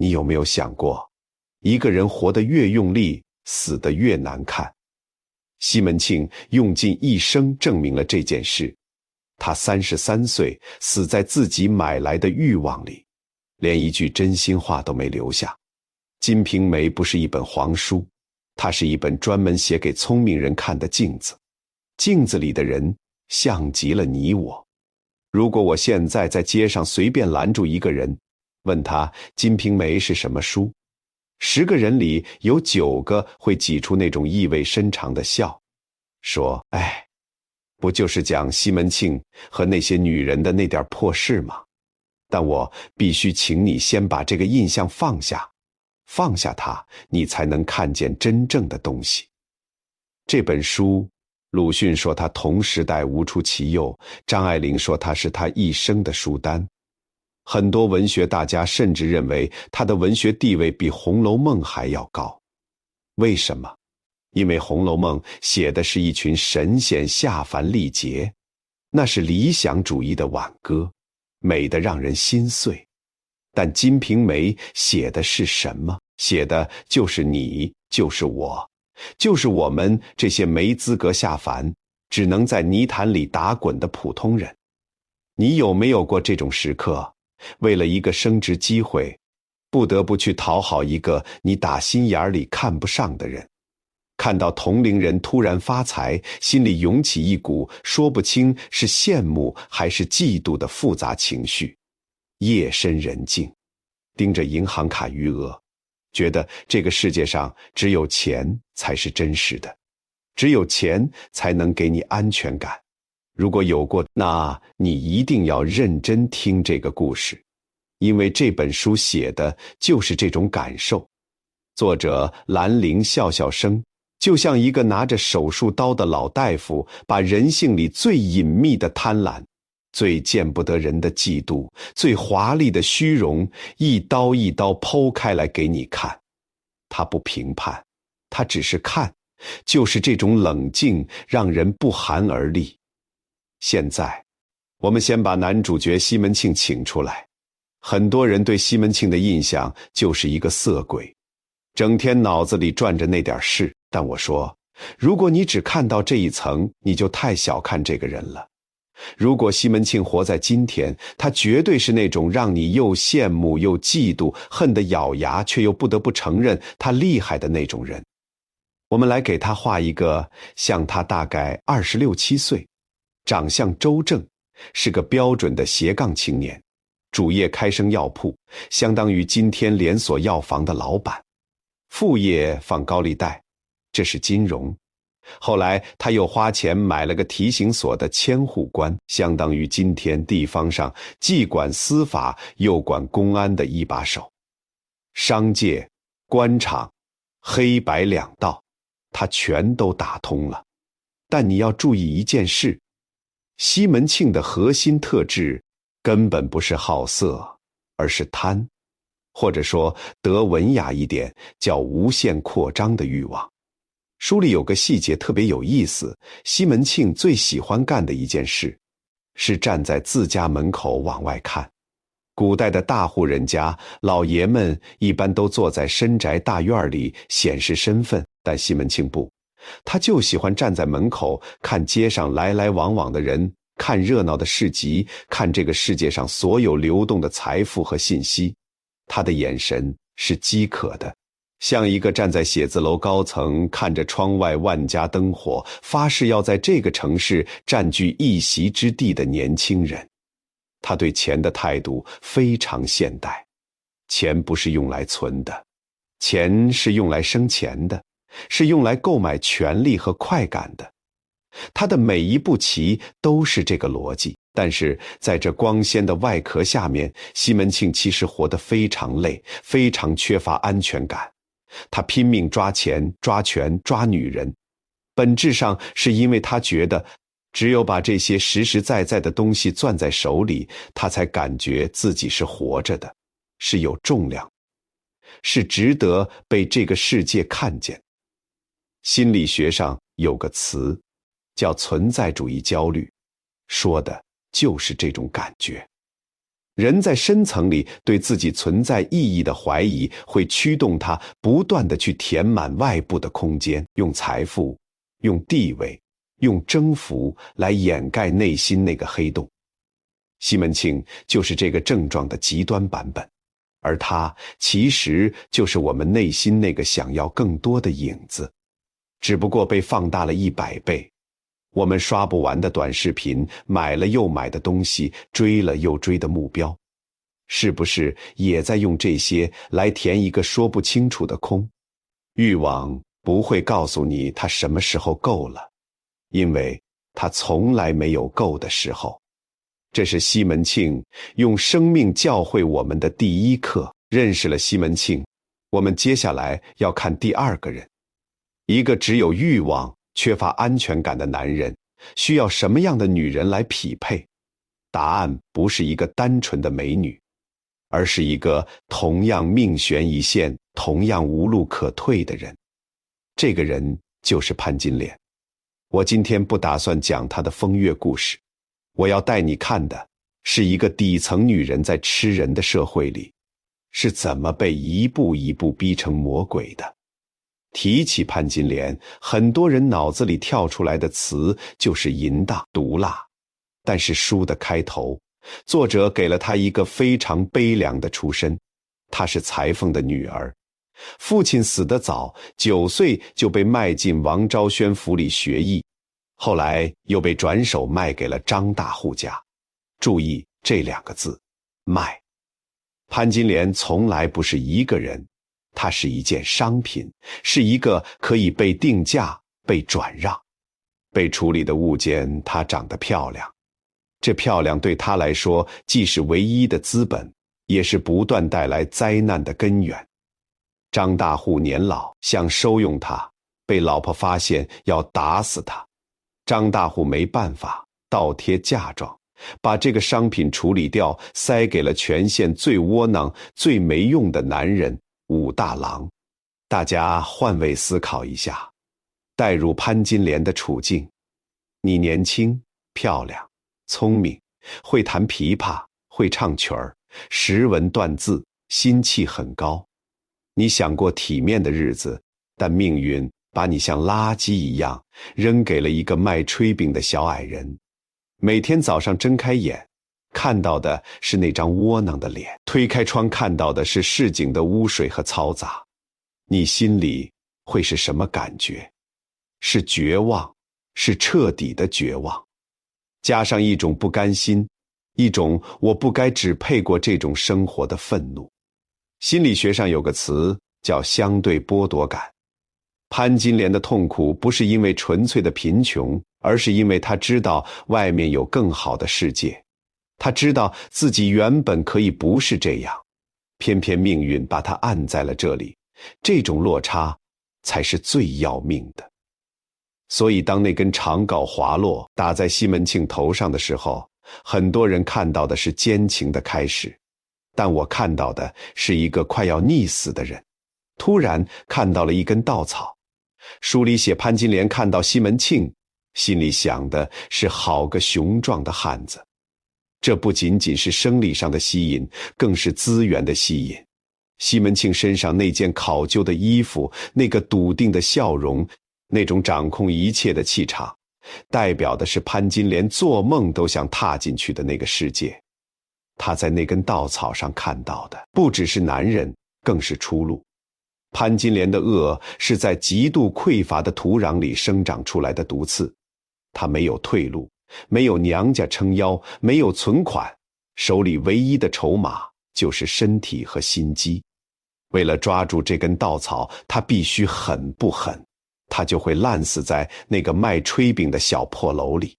你有没有想过，一个人活得越用力，死得越难看？西门庆用尽一生证明了这件事。他33岁死在自己买来的欲望里，连一句真心话都没留下。《金瓶梅》不是一本黄书，它是一本专门写给聪明人看的镜子。镜子里的人像极了你我。如果我现在在街上随便拦住一个人，问他《金瓶梅》是什么书，10个人里有9个会挤出那种意味深长的笑，说：哎，不就是讲西门庆和那些女人的那点破事吗？但我必须请你先把这个印象放下，放下它，你才能看见真正的东西。这本书，鲁迅说他同时代无出其右，张爱玲说他是他一生的书单。很多文学大家甚至认为他的文学地位比《红楼梦》还要高。为什么？因为《红楼梦》写的是一群神仙下凡历劫，那是理想主义的挽歌，美得让人心碎。但《金瓶梅》写的是什么？写的就是你，就是我，就是我们这些没资格下凡，只能在泥潭里打滚的普通人。你有没有过这种时刻，为了一个升职机会，不得不去讨好一个你打心眼里看不上的人？看到同龄人突然发财，心里涌起一股说不清是羡慕还是嫉妒的复杂情绪。夜深人静，盯着银行卡余额，觉得这个世界上只有钱才是真实的，只有钱才能给你安全感。如果有过，那你一定要认真听这个故事，因为这本书写的就是这种感受。作者兰陵笑笑生，就像一个拿着手术刀的老大夫，把人性里最隐秘的贪婪，最见不得人的嫉妒，最华丽的虚荣，一刀一刀剖开来给你看。他不评判，他只是看，就是这种冷静让人不寒而栗。现在我们先把男主角西门庆请出来。很多人对西门庆的印象就是一个色鬼，整天脑子里转着那点事。但我说，如果你只看到这一层，你就太小看这个人了。如果西门庆活在今天，他绝对是那种让你又羡慕又嫉妒，恨得咬牙却又不得不承认他厉害的那种人。我们来给他画一个像他大概26、7岁，长相周正，是个标准的斜杠青年，主业开生药铺，相当于今天连锁药房的老板，副业放高利贷，这是金融。后来他又花钱买了个提刑所的千户官，相当于今天地方上既管司法又管公安的一把手。商界、官场、黑白两道，他全都打通了。但你要注意一件事，西门庆的核心特质根本不是好色，而是贪，或者说得文雅一点，叫无限扩张的欲望。书里有个细节特别有意思，西门庆最喜欢干的一件事，是站在自家门口往外看。古代的大户人家，老爷们一般都坐在深宅大院里显示身份，但西门庆不，他就喜欢站在门口看街上来来往往的人，看热闹的市集，看这个世界上所有流动的财富和信息。他的眼神是饥渴的，像一个站在写字楼高层，看着窗外万家灯火，发誓要在这个城市占据一席之地的年轻人。他对钱的态度非常现代，钱不是用来存的，钱是用来生钱的，是用来购买权力和快感的。他的每一步棋都是这个逻辑，但是在这光鲜的外壳下面，西门庆其实活得非常累，非常缺乏安全感。他拼命抓钱、抓权、抓女人，本质上是因为他觉得只有把这些实实在在的东西攥在手里，他才感觉自己是活着的，是有重量，是值得被这个世界看见。心理学上有个词叫存在主义焦虑，说的就是这种感觉。人在深层里对自己存在意义的怀疑，会驱动他不断地去填满外部的空间，用财富、用地位、用征服来掩盖内心那个黑洞。西门庆就是这个症状的极端版本，而他其实就是我们内心那个想要更多的影子，只不过被放大了100倍。我们刷不完的短视频，买了又买的东西，追了又追的目标，是不是也在用这些来填一个说不清楚的空？欲望不会告诉你它什么时候够了，因为它从来没有够的时候。这是西门庆用生命教会我们的第一课。认识了西门庆，我们接下来要看第二个人。一个只有欲望、缺乏安全感的男人，需要什么样的女人来匹配？答案不是一个单纯的美女，而是一个同样命悬一线、同样无路可退的人。这个人就是潘金莲。我今天不打算讲她的风月故事，我要带你看的是一个底层女人在吃人的社会里，是怎么被一步一步逼成魔鬼的。提起潘金莲，很多人脑子里跳出来的词就是淫荡、毒辣。但是书的开头，作者给了她一个非常悲凉的出身。她是裁缝的女儿，父亲死得早，9岁就被卖进王昭宣府里学艺，后来又被转手卖给了张大户家。注意这2个字，卖。潘金莲从来不是一个人，它是一件商品，是一个可以被定价、被转让、被处理的物件。它长得漂亮，这漂亮对他来说既是唯一的资本，也是不断带来灾难的根源。张大户年老，想收用他，被老婆发现要打死他。张大户没办法，倒贴嫁妆，把这个商品处理掉，塞给了全县最窝囊、最没用的男人武大郎。大家换位思考一下，带入潘金莲的处境。你年轻、漂亮、聪明，会弹琵琶，会唱曲儿，识文断字，心气很高。你想过体面的日子，但命运把你像垃圾一样扔给了一个卖炊饼的小矮人。每天早上睁开眼，看到的是那张窝囊的脸，推开窗看到的是市井的污水和嘈杂。你心里会是什么感觉？是绝望，是彻底的绝望，加上一种不甘心，一种我不该只配过这种生活的愤怒。心理学上有个词叫相对剥夺感。潘金莲的痛苦不是因为纯粹的贫穷，而是因为她知道外面有更好的世界。她知道自己原本可以不是这样，偏偏命运把她按在了这里。这种落差才是最要命的。所以当那根长镐滑落打在西门庆头上的时候，很多人看到的是奸情的开始，但我看到的是一个快要溺死的人，突然看到了一根稻草。书里写潘金莲看到西门庆，心里想的是好个雄壮的汉子。这不仅仅是生理上的吸引，更是资源的吸引。西门庆身上那件考究的衣服，那个笃定的笑容，那种掌控一切的气场，代表的是潘金莲做梦都想踏进去的那个世界。他在那根稻草上看到的，不只是男人，更是出路。潘金莲的恶是在极度匮乏的土壤里生长出来的毒刺，她没有退路，没有娘家撑腰，没有存款，手里唯一的筹码就是身体和心机。为了抓住这根稻草，她必须狠不狠，她就会烂死在那个卖炊饼的小破楼里。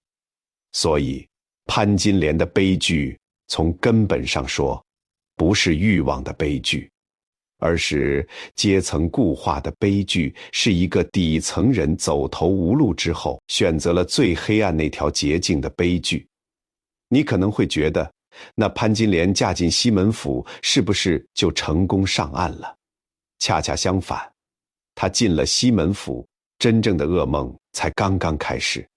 所以潘金莲的悲剧从根本上说，不是欲望的悲剧，而是阶层固化的悲剧，是一个底层人走投无路之后，选择了最黑暗那条捷径的悲剧。你可能会觉得，那潘金莲嫁进西门府，是不是就成功上岸了？恰恰相反，她进了西门府，真正的噩梦才刚刚开始。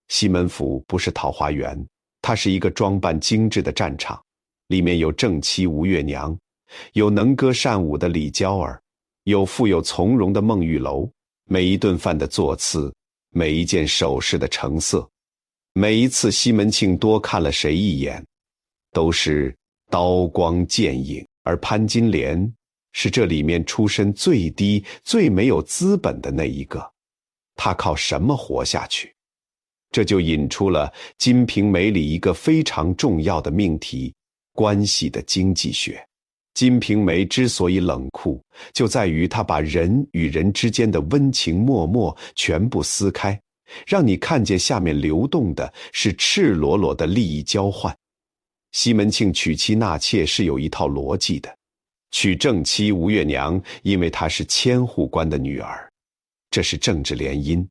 西门府不是桃花源，它是一个装扮精致的战场。里面有正妻吴月娘，有能歌善舞的李娇儿，有富有从容的孟玉楼。每一顿饭的座次，每一件首饰的成色，每一次西门庆多看了谁一眼，都是刀光剑影。而潘金莲是这里面出身最低、最没有资本的那一个，她靠什么活下去？这就引出了《金瓶梅》里一个非常重要的命题——关系的经济学。《金瓶梅》之所以冷酷，就在于它把人与人之间的温情脉脉全部撕开，让你看见下面流动的是赤裸裸的利益交换。西门庆娶妻纳妾是有一套逻辑的，娶正妻吴月娘，因为她是千户官的女儿，这是政治联姻，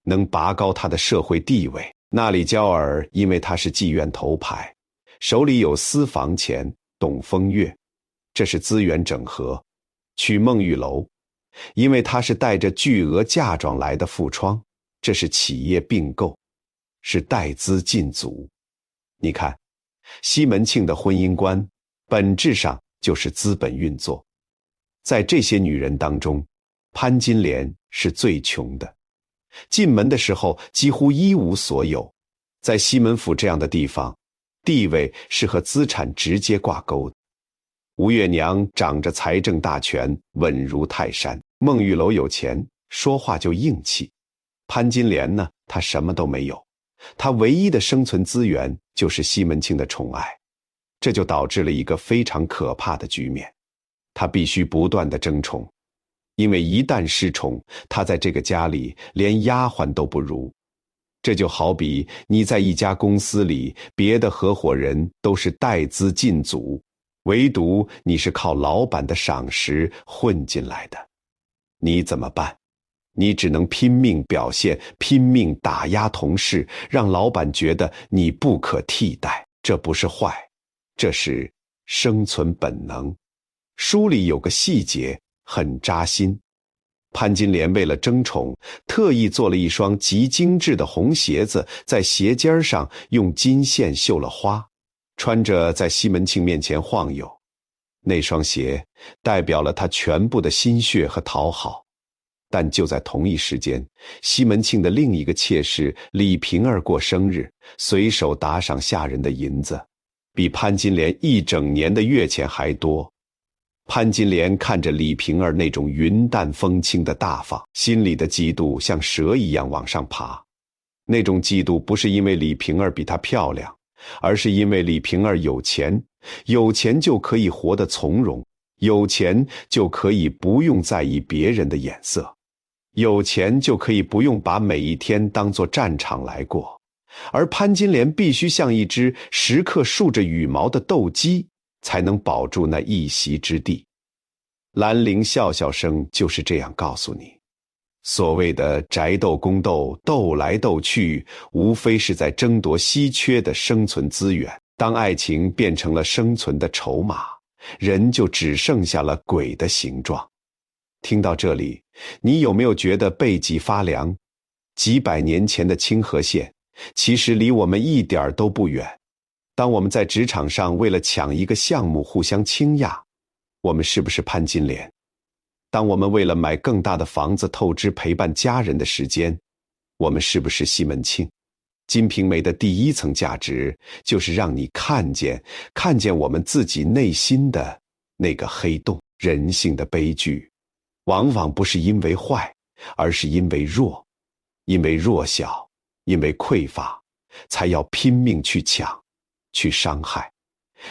能拔高她的社会地位。那李娇儿因为她是妓院头牌，手里有私房钱，懂风月，这是资源整合。娶孟玉楼，因为她是带着巨额嫁妆来的富窗，这是企业并购，是带资进组。你看，西门庆的婚姻观本质上就是资本运作。在这些女人当中，潘金莲是最穷的，进门的时候几乎一无所有。在西门府这样的地方，地位是和资产直接挂钩的。吴月娘掌着财政大权，稳如泰山。孟玉楼有钱，说话就硬气。潘金莲呢，她什么都没有，她唯一的生存资源就是西门庆的宠爱。这就导致了一个非常可怕的局面，她必须不断地争宠，因为一旦失宠，她在这个家里连丫鬟都不如。这就好比你在一家公司里，别的合伙人都是带资进组，唯独你是靠老板的赏识混进来的，你怎么办？你只能拼命表现，拼命打压同事，让老板觉得你不可替代。这不是坏，这是生存本能。书里有个细节很扎心，潘金莲为了争宠，特意做了一双极精致的红鞋子，在鞋尖上用金线绣了花，穿着在西门庆面前晃悠。那双鞋代表了他全部的心血和讨好。但就在同一时间，西门庆的另一个妾室李瓶儿过生日，随手打赏下人的银子，比潘金莲一整年的月钱还多。潘金莲看着李瓶儿那种云淡风轻的大方，心里的嫉妒像蛇一样往上爬。那种嫉妒不是因为李瓶儿比她漂亮，而是因为李瓶儿有钱，有钱就可以活得从容，有钱就可以不用在意别人的眼色，有钱就可以不用把每一天当作战场来过。而潘金莲必须像一只时刻竖着羽毛的斗鸡，才能保住那一席之地。兰陵笑笑声就是这样告诉你，所谓的宅斗宫斗，斗来斗去，无非是在争夺稀缺的生存资源。当爱情变成了生存的筹码，人就只剩下了鬼的形状。听到这里，你有没有觉得背脊发凉？几百年前的清河县，其实离我们一点都不远。当我们在职场上为了抢一个项目互相倾轧，我们是不是潘金莲？当我们为了买更大的房子透支陪伴家人的时间，我们是不是西门庆？金瓶梅的第一层价值，就是让你看见我们自己内心的那个黑洞。人性的悲剧，往往不是因为坏，而是因为弱，因为弱小，因为匮乏，才要拼命去抢，去伤害。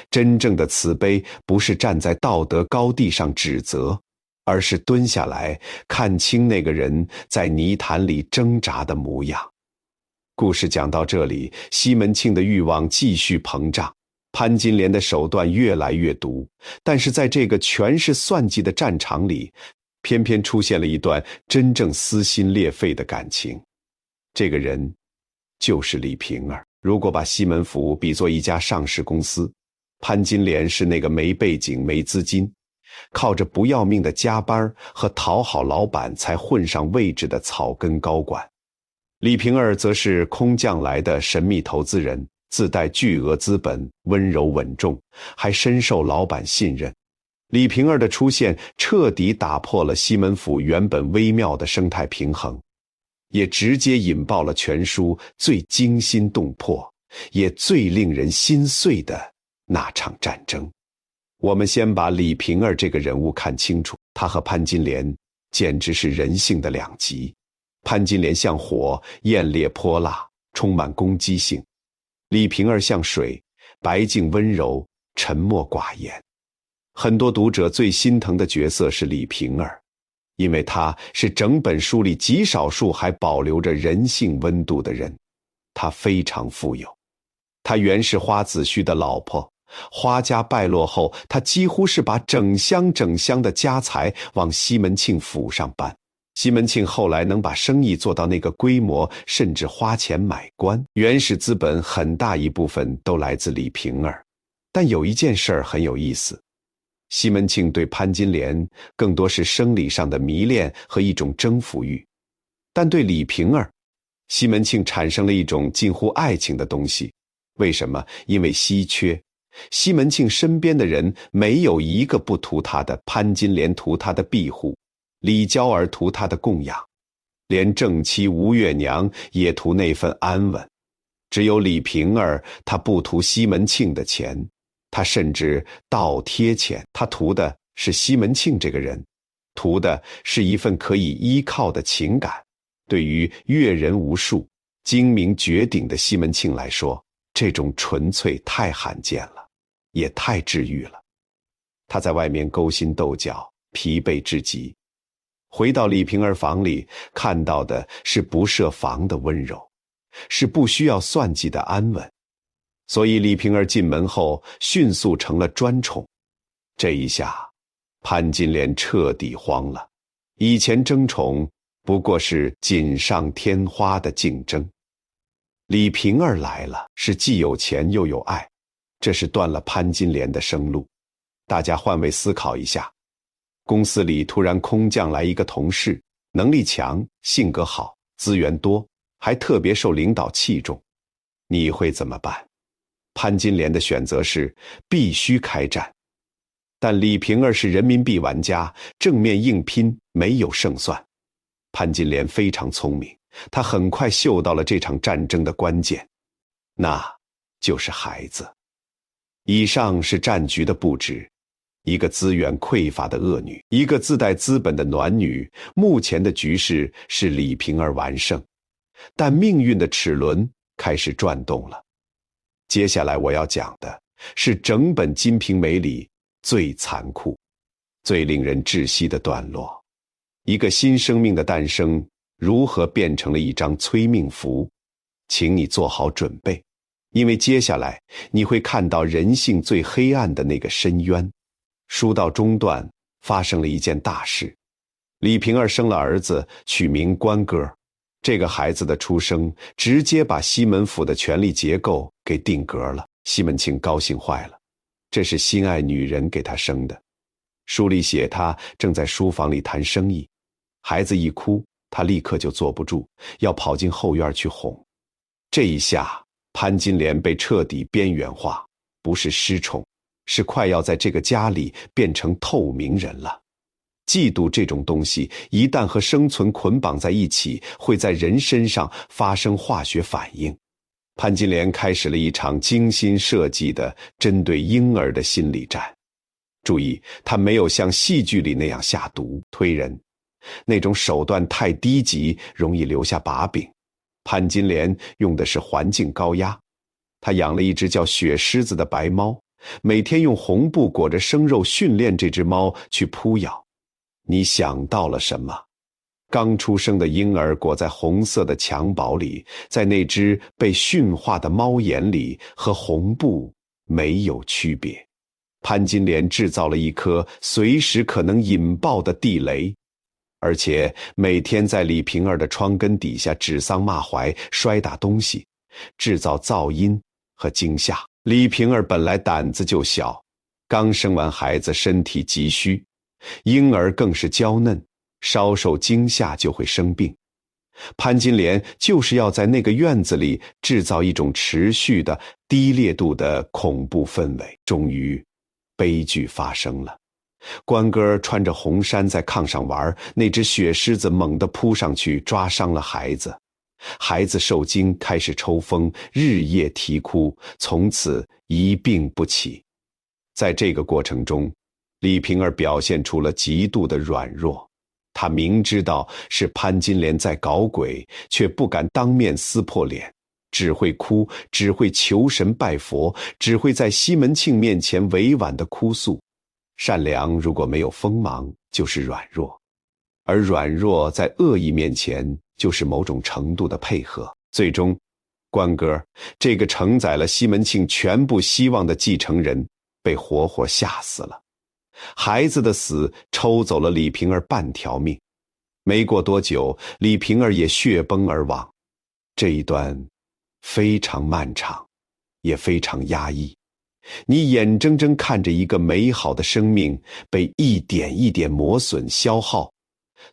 真正的慈悲不是站在道德高地上指责，而是蹲下来看清那个人在泥潭里挣扎的模样。故事讲到这里，西门庆的欲望继续膨胀，潘金莲的手段越来越毒，但是在这个全是算计的战场里，偏偏出现了一段真正撕心裂肺的感情。这个人就是李瓶儿。如果把西门府比作一家上市公司，潘金莲是那个没背景、没资金，靠着不要命的加班和讨好老板才混上位置的草根高管。李瓶儿则是空降来的神秘投资人，自带巨额资本，温柔稳重，还深受老板信任。李瓶儿的出现彻底打破了西门府原本微妙的生态平衡，也直接引爆了全书最惊心动魄，也最令人心碎的那场战争。我们先把李瓶儿这个人物看清楚，他和潘金莲简直是人性的两极。潘金莲像火，艳烈泼辣，充满攻击性；李瓶儿像水，白净温柔，沉默寡言。很多读者最心疼的角色是李瓶儿，因为她是整本书里极少数还保留着人性温度的人。她非常富有，她原是花子虚的老婆，花家败落后，她几乎是把整箱整箱的家财往西门庆府上搬。西门庆后来能把生意做到那个规模，甚至花钱买官，原始资本很大一部分都来自李瓶儿。但有一件事儿很有意思，西门庆对潘金莲更多是生理上的迷恋和一种征服欲，但对李瓶儿，西门庆产生了一种近乎爱情的东西。为什么？因为稀缺。西门庆身边的人没有一个不图他的，潘金莲图他的庇护，李娇儿图他的供养，连正妻吴月娘也图那份安稳。只有李瓶儿，她不图西门庆的钱，她甚至倒贴钱，她图的是西门庆这个人，图的是一份可以依靠的情感。对于阅人无数、精明绝顶的西门庆来说，这种纯粹太罕见了，也太治愈了。他在外面勾心斗角，疲惫至极，回到李瓶儿房里，看到的是不设防的温柔，是不需要算计的安稳。所以李瓶儿进门后迅速成了专宠。这一下潘金莲彻底慌了，以前争宠不过是锦上添花的竞争，李瓶儿来了，是既有钱又有爱，这是断了潘金莲的生路。大家换位思考一下，公司里突然空降来一个同事，能力强，性格好，资源多，还特别受领导器重，你会怎么办？潘金莲的选择是必须开战，但李瓶儿是人民币玩家，正面硬拼没有胜算。潘金莲非常聪明，她很快嗅到了这场战争的关键，那就是孩子。以上是战局的布置，一个资源匮乏的恶女，一个自带资本的暖女。目前的局势是李瓶儿完胜，但命运的齿轮开始转动了。接下来我要讲的是整本《金瓶梅》里最残酷、最令人窒息的段落。一个新生命的诞生如何变成了一张催命符，请你做好准备，因为接下来你会看到人性最黑暗的那个深渊。书到中段发生了一件大事，李瓶儿生了儿子，取名关哥。这个孩子的出生直接把西门府的权力结构给定格了。西门庆高兴坏了，这是心爱女人给他生的。书里写他正在书房里谈生意，孩子一哭，他立刻就坐不住，要跑进后院去哄。这一下潘金莲被彻底边缘化，不是失宠，是快要在这个家里变成透明人了。嫉妒这种东西一旦和生存捆绑在一起，会在人身上发生化学反应。潘金莲开始了一场精心设计的针对婴儿的心理战。注意，她没有像戏剧里那样下毒推人，那种手段太低级，容易留下把柄。潘金莲用的是环境高压，她养了一只叫雪狮子的白猫，每天用红布裹着生肉训练这只猫去扑咬。你想到了什么？刚出生的婴儿裹在红色的襁褓里，在那只被驯化的猫眼里，和红布没有区别。潘金莲制造了一颗随时可能引爆的地雷，而且每天在李瓶儿的窗根底下指桑骂槐，摔打东西，制造噪音和惊吓。李瓶儿本来胆子就小，刚生完孩子，身体急需，婴儿更是娇嫩，稍受惊吓就会生病。潘金莲就是要在那个院子里制造一种持续的低烈度的恐怖氛围。终于，悲剧发生了。关哥穿着红衫在炕上玩，那只雪狮子猛地扑上去，抓伤了孩子。孩子受惊，开始抽风，日夜啼哭，从此一病不起。在这个过程中，李瓶儿表现出了极度的软弱。他明知道是潘金莲在搞鬼，却不敢当面撕破脸，只会哭，只会求神拜佛，只会在西门庆面前委婉地哭诉。善良如果没有锋芒，就是软弱，而软弱在恶意面前就是某种程度的配合。最终，关哥这个承载了西门庆全部希望的继承人被活活吓死了。孩子的死抽走了李瓶儿半条命，没过多久，李瓶儿也血崩而亡。这一段非常漫长，也非常压抑。你眼睁睁看着一个美好的生命被一点一点磨损消耗，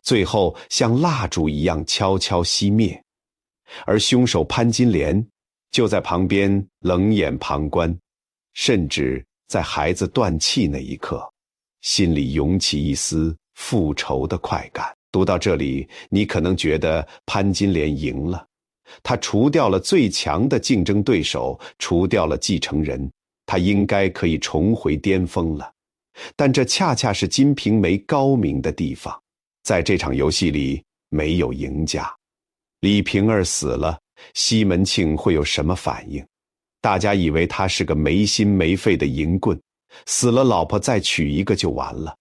最后像蜡烛一样悄悄熄灭，而凶手潘金莲就在旁边冷眼旁观，甚至在孩子断气那一刻，心里涌起一丝复仇的快感。读到这里，你可能觉得潘金莲赢了，她除掉了最强的竞争对手，除掉了继承人，她应该可以重回巅峰了。但这恰恰是《金瓶梅》高明的地方，在这场游戏里没有赢家。李瓶儿死了，西门庆会有什么反应？大家以为他是个没心没肺的淫棍，死了老婆再娶一个就完了。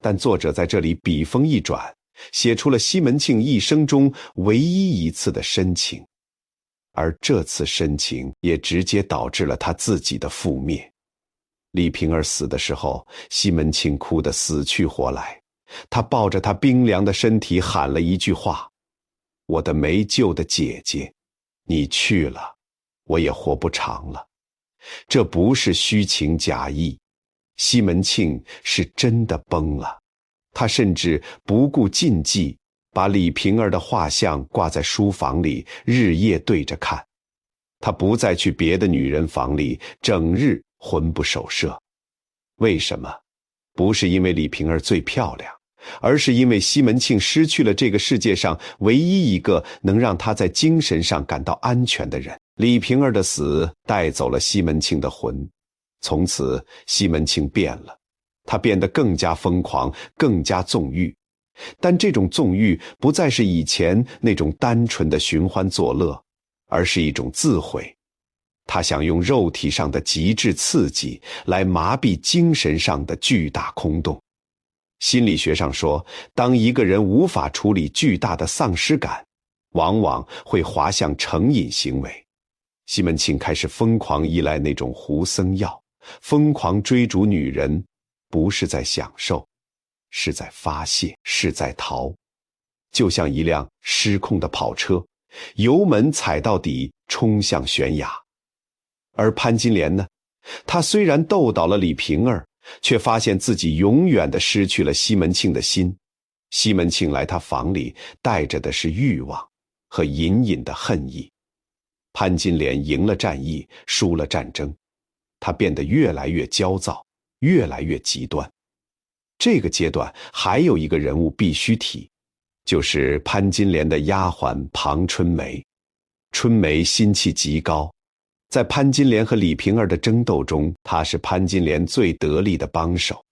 但作者在这里笔锋一转，写出了西门庆一生中唯一一次的深情，而这次深情也直接导致了他自己的覆灭。李瓶儿死的时候，西门庆哭得死去活来，他抱着他冰凉的身体喊了一句话：我的没救的姐姐，你去了，我也活不长了。这不是虚情假意，西门庆是真的崩了。他甚至不顾禁忌，把李瓶儿的画像挂在书房里，日夜对着看。他不再去别的女人房里，整日魂不守舍。为什么？不是因为李瓶儿最漂亮，而是因为西门庆失去了这个世界上唯一一个能让他在精神上感到安全的人。李瓶儿的死带走了西门庆的魂，从此西门庆变了，他变得更加疯狂，更加纵欲。但这种纵欲不再是以前那种单纯的寻欢作乐，而是一种自毁。他想用肉体上的极致刺激来麻痹精神上的巨大空洞。心理学上说，当一个人无法处理巨大的丧失感，往往会滑向成瘾行为。西门庆开始疯狂依赖那种胡僧药，疯狂追逐女人，不是在享受，是在发泄，是在逃。就像一辆失控的跑车，油门踩到底，冲向悬崖。而潘金莲呢？她虽然斗倒了李瓶儿，却发现自己永远地失去了西门庆的心。西门庆来她房里，带着的是欲望和隐隐的恨意。潘金莲赢了战役，输了战争，她变得越来越焦躁，越来越极端。这个阶段还有一个人物必须提，就是潘金莲的丫鬟庞春梅。春梅心气极高，在潘金莲和李瓶儿的争斗中，她是潘金莲最得力的帮手。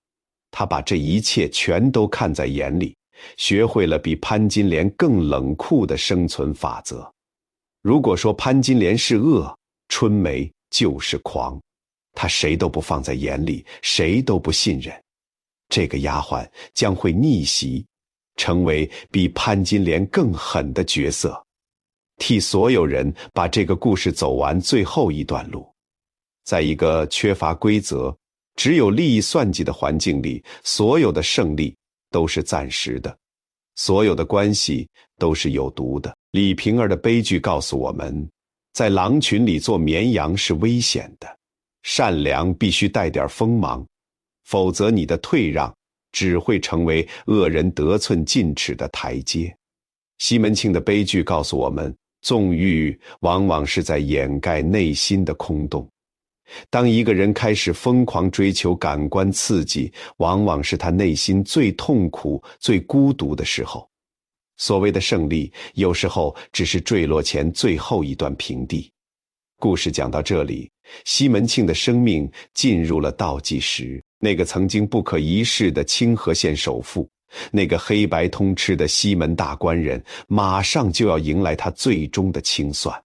她把这一切全都看在眼里，学会了比潘金莲更冷酷的生存法则。如果说潘金莲是恶，春梅就是狂，她谁都不放在眼里，谁都不信任。这个丫鬟将会逆袭，成为比潘金莲更狠的角色，替所有人把这个故事走完最后一段路。在一个缺乏规则，只有利益算计的环境里，所有的胜利都是暂时的，所有的关系都是有毒的。李瓶儿的悲剧告诉我们，在狼群里做绵羊是危险的，善良必须带点锋芒，否则你的退让只会成为恶人得寸进尺的台阶。西门庆的悲剧告诉我们，纵欲往往是在掩盖内心的空洞。当一个人开始疯狂追求感官刺激，往往是他内心最痛苦、最孤独的时候。所谓的胜利，有时候只是坠落前最后一段平地。故事讲到这里，西门庆的生命进入了倒计时。那个曾经不可一世的清河县首富，那个黑白通吃的西门大官人，马上就要迎来他最终的清算。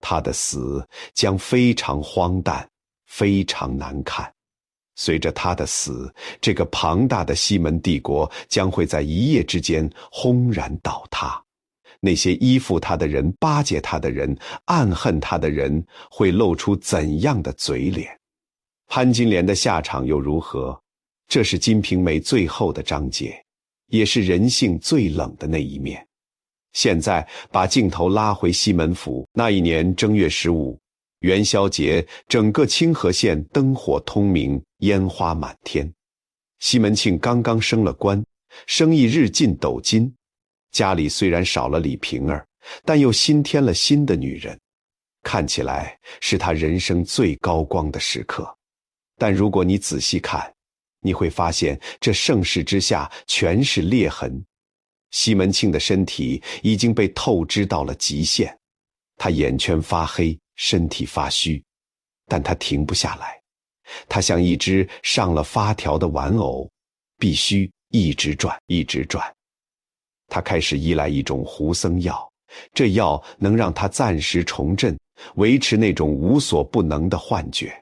他的死将非常荒诞，非常难看。随着他的死，这个庞大的西门帝国将会在一夜之间轰然倒塌。那些依附他的人、巴结他的人、暗恨他的人，会露出怎样的嘴脸？潘金莲的下场又如何？这是《金瓶梅》最后的章节，也是人性最冷的那一面。现在把镜头拉回西门府，那一年正月15，元宵节，整个清河县灯火通明，烟花满天。西门庆刚刚升了官，生意日进斗金，家里虽然少了李瓶儿，但又新添了新的女人，看起来是他人生最高光的时刻。但如果你仔细看，你会发现这盛世之下全是裂痕。西门庆的身体已经被透支到了极限，他眼圈发黑，身体发虚，但他停不下来。他像一只上了发条的玩偶，必须一直转，一直转。他开始依赖一种胡僧药，这药能让他暂时重振，维持那种无所不能的幻觉。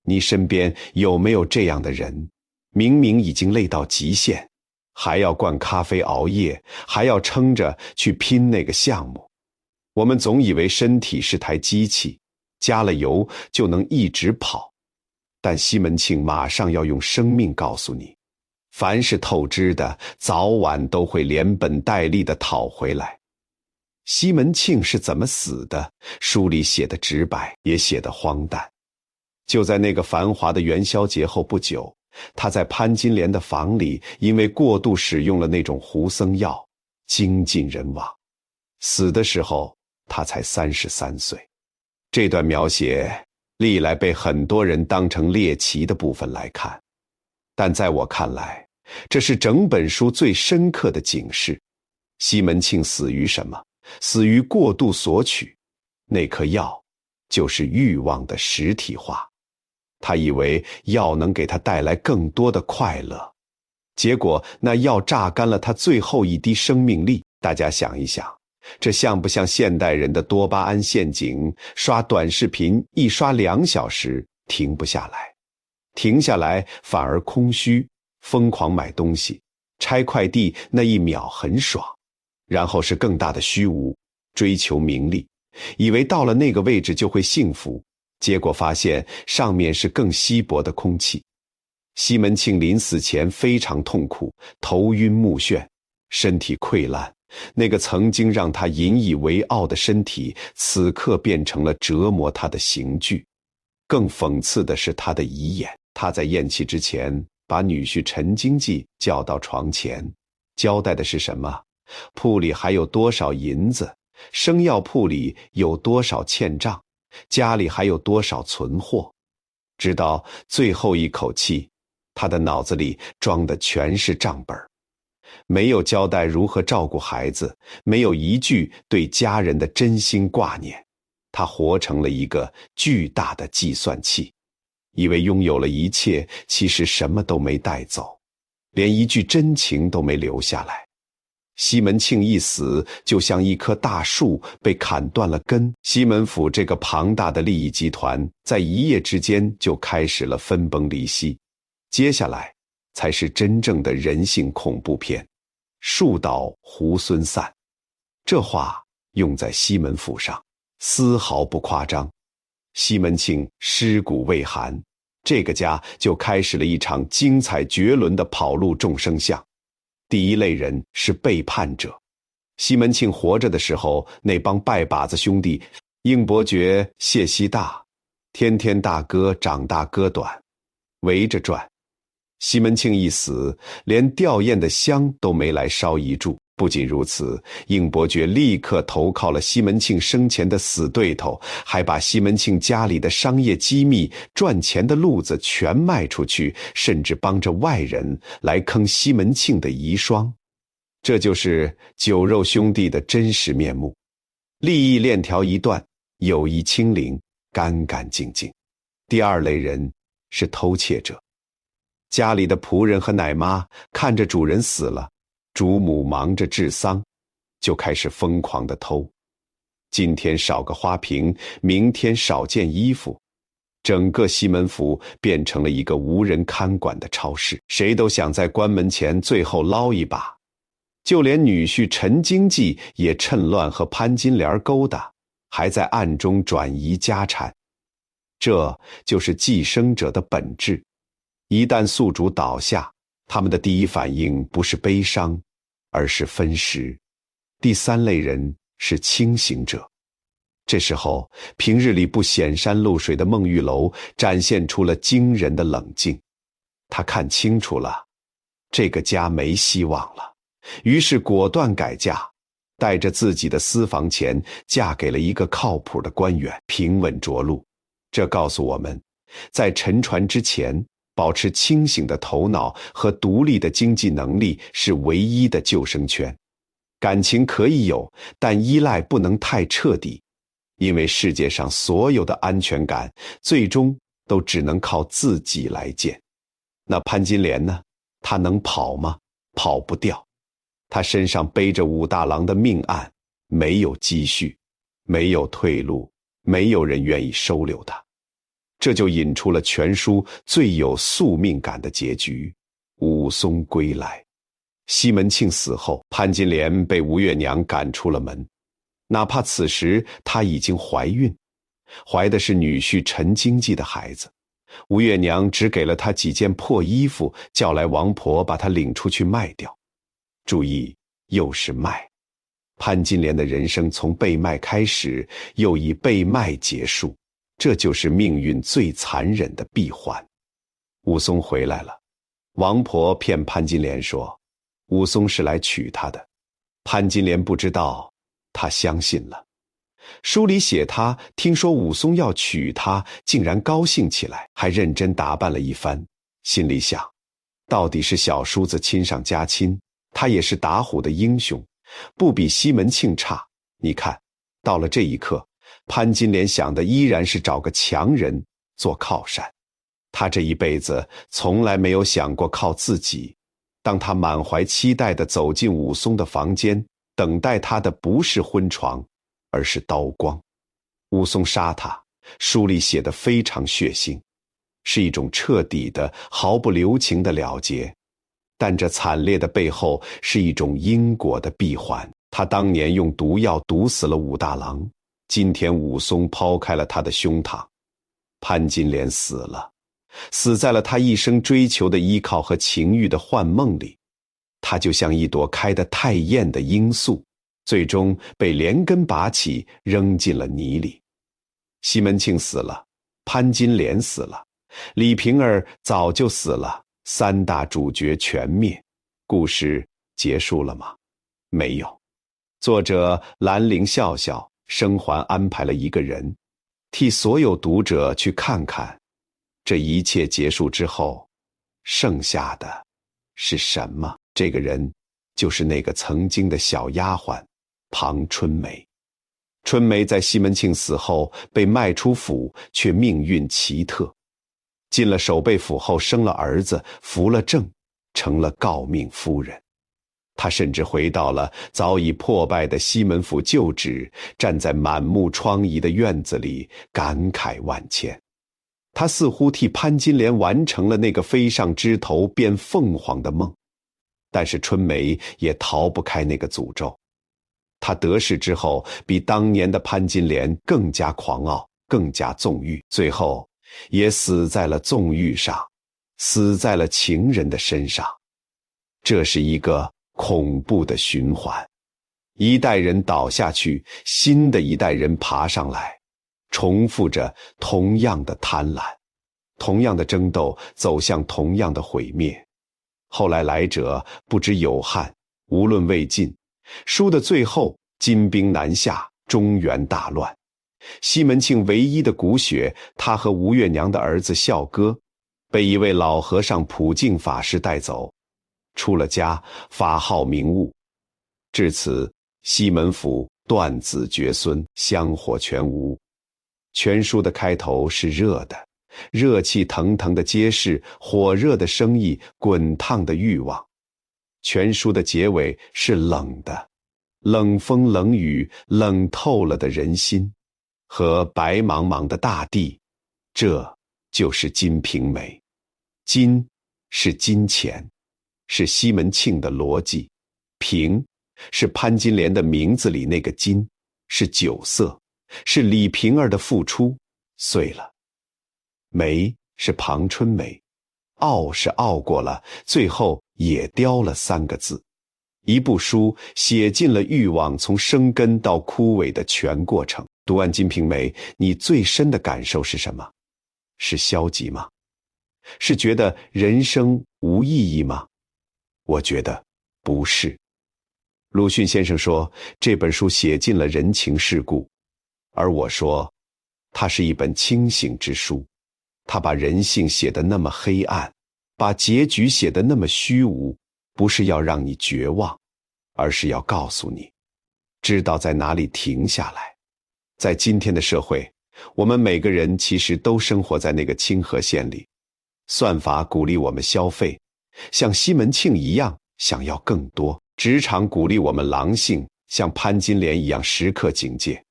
你身边有没有这样的人？明明已经累到极限，还要灌咖啡熬夜，还要撑着去拼那个项目。我们总以为身体是台机器，加了油就能一直跑。但西门庆马上要用生命告诉你，凡是透支的，早晚都会连本带利地讨回来。西门庆是怎么死的？书里写的直白，也写得荒诞。就在那个繁华的元宵节后不久，他在潘金莲的房里，因为过度使用了那种胡僧药，精尽人亡。死的时候，他才33岁。这段描写历来被很多人当成猎奇的部分来看，但在我看来，这是整本书最深刻的警示。西门庆死于什么？死于过度索取。那颗药就是欲望的实体化。他以为药能给他带来更多的快乐，结果那药榨干了他最后一滴生命力。大家想一想，这像不像现代人的多巴胺陷阱？刷短视频一刷2小时，停不下来，停下来反而空虚，疯狂买东西，拆快递那一秒很爽，然后是更大的虚无，追求名利，以为到了那个位置就会幸福，结果发现上面是更稀薄的空气。西门庆临死前非常痛苦，头晕目眩，身体溃烂，那个曾经让他引以为傲的身体，此刻变成了折磨他的刑具。更讽刺的是他的遗言，他在咽气之前把女婿陈经济叫到床前，交代的是什么？铺里还有多少银子，生药铺里有多少欠账，家里还有多少存货。直到最后一口气，他的脑子里装的全是账本，没有交代如何照顾孩子，没有一句对家人的真心挂念。他活成了一个巨大的计算器，以为拥有了一切，其实什么都没带走，连一句真情都没留下来。西门庆一死，就像一棵大树被砍断了根。西门府这个庞大的利益集团，在一夜之间就开始了分崩离析。接下来才是真正的人性恐怖片，树倒猢狲散。这话用在西门府上丝毫不夸张。西门庆尸骨未寒，这个家就开始了一场精彩绝伦的跑路众生相。第一类人是背叛者。西门庆活着的时候，那帮拜把子兄弟，应伯爵、谢希大，天天大哥长大哥短，围着转。西门庆一死，连吊唁的香都没来烧一炷。不仅如此，应伯爵立刻投靠了西门庆生前的死对头，还把西门庆家里的商业机密、赚钱的路子全卖出去，甚至帮着外人来坑西门庆的遗孀。这就是酒肉兄弟的真实面目，利益链条一断，友谊清零，干干净净。第二类人是偷窃者。家里的仆人和奶妈看着主人死了，主母忙着治丧，就开始疯狂地偷。今天少个花瓶，明天少件衣服，整个西门府变成了一个无人看管的超市，谁都想在关门前最后捞一把。就连女婿陈经济也趁乱和潘金莲勾搭，还在暗中转移家产。这就是寄生者的本质。一旦宿主倒下，他们的第一反应不是悲伤，而是分食。第三类人是清醒者。这时候，平日里不显山露水的孟玉楼展现出了惊人的冷静。他看清楚了，这个家没希望了，于是果断改嫁，带着自己的私房钱嫁给了一个靠谱的官员，平稳着陆。这告诉我们，在沉船之前，保持清醒的头脑和独立的经济能力是唯一的救生圈。感情可以有，但依赖不能太彻底，因为世界上所有的安全感最终都只能靠自己来建。那潘金莲呢？她能跑吗？跑不掉。她身上背着武大郎的命案，没有积蓄，没有退路，没有人愿意收留她。这就引出了全书最有宿命感的结局——武松归来。西门庆死后，潘金莲被吴月娘赶出了门，哪怕此时她已经怀孕，怀的是女婿陈经济的孩子。吴月娘只给了她几件破衣服，叫来王婆把她领出去卖掉。注意，又是卖。潘金莲的人生从被卖开始，又以被卖结束。这就是命运最残忍的闭环。武松回来了，王婆骗潘金莲说，武松是来娶她的。潘金莲不知道，她相信了。书里写她听说武松要娶她，竟然高兴起来，还认真打扮了一番，心里想，到底是小叔子亲上加亲，他也是打虎的英雄，不比西门庆差。你看，到了这一刻，潘金莲想的依然是找个强人做靠山。她这一辈子从来没有想过靠自己。当她满怀期待地走进武松的房间，等待他的不是婚床，而是刀光。武松杀她，书里写得非常血腥，是一种彻底的、毫不留情的了结。但这惨烈的背后是一种因果的闭环。他当年用毒药毒死了武大郎，今天武松抛开了他的胸膛，潘金莲死了，死在了他一生追求的依靠和情欲的幻梦里。他就像一朵开得太艳的罂粟，最终被连根拔起，扔进了泥里。西门庆死了，潘金莲死了，李瓶儿早就死了，三大主角全灭。故事结束了吗？没有。作者兰陵笑笑生还安排了一个人，替所有读者去看看，这一切结束之后，剩下的是什么？这个人就是那个曾经的小丫鬟庞春梅。春梅在西门庆死后被卖出府，却命运奇特。进了守备府后生了儿子，扶了正，成了诰命夫人。他甚至回到了早已破败的西门府旧址，站在满目疮痍的院子里，感慨万千。他似乎替潘金莲完成了那个飞上枝头变凤凰的梦，但是春梅也逃不开那个诅咒。他得势之后，比当年的潘金莲更加狂傲，更加纵欲，最后也死在了纵欲上，死在了情人的身上。这是一个恐怖的循环，一代人倒下去，新的一代人爬上来，重复着同样的贪婪，同样的争斗，走向同样的毁灭。后来来者不知有汉，无论魏晋，书的最后，金兵南下，中原大乱。西门庆唯一的骨血，他和吴月娘的儿子孝哥，被一位老和尚普净法师带走，出了家，发号名物。至此，西门府断子绝孙，香火全无。全书的开头是热的，热气腾腾的街市，火热的生意，滚烫的欲望。全书的结尾是冷的，冷风冷雨，冷透了的人心和白茫茫的大地。这就是《金瓶梅》。金是金钱，是西门庆的逻辑；瓶是潘金莲的名字里那个金，是酒色，是李瓶儿的付出碎了。梅是庞春梅，傲是傲过了，最后也雕了3个字。一部书写尽了欲望从生根到枯萎的全过程。读完《金瓶梅》，你最深的感受是什么？是消极吗？是觉得人生无意义吗？我觉得不是。鲁迅先生说，这本书写尽了人情世故，而我说，它是一本清醒之书。他把人性写得那么黑暗，把结局写得那么虚无，不是要让你绝望，而是要告诉你，知道在哪里停下来。在今天的社会，我们每个人其实都生活在那个清河线里。算法鼓励我们消费，像西门庆一样想要更多；职场鼓励我们狼性，像潘金莲一样时刻警戒。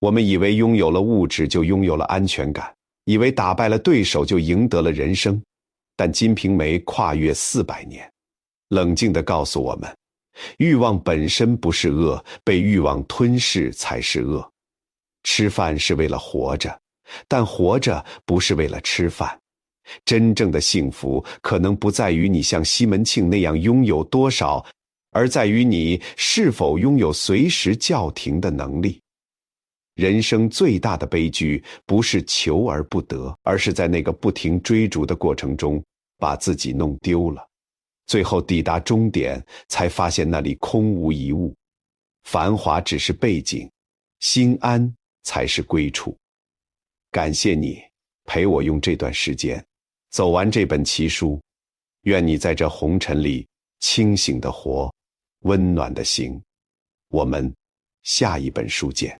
我们以为拥有了物质就拥有了安全感，以为打败了对手就赢得了人生。但《金瓶梅》跨越400年，冷静地告诉我们，欲望本身不是恶，被欲望吞噬才是恶。吃饭是为了活着，但活着不是为了吃饭。真正的幸福可能不在于你像西门庆那样拥有多少，而在于你是否拥有随时叫停的能力。人生最大的悲剧不是求而不得，而是在那个不停追逐的过程中把自己弄丢了，最后抵达终点才发现那里空无一物。繁华只是背景，心安才是归处。感谢你陪我用这段时间走完这本奇书，愿你在这红尘里清醒的活，温暖的行。我们下一本书见。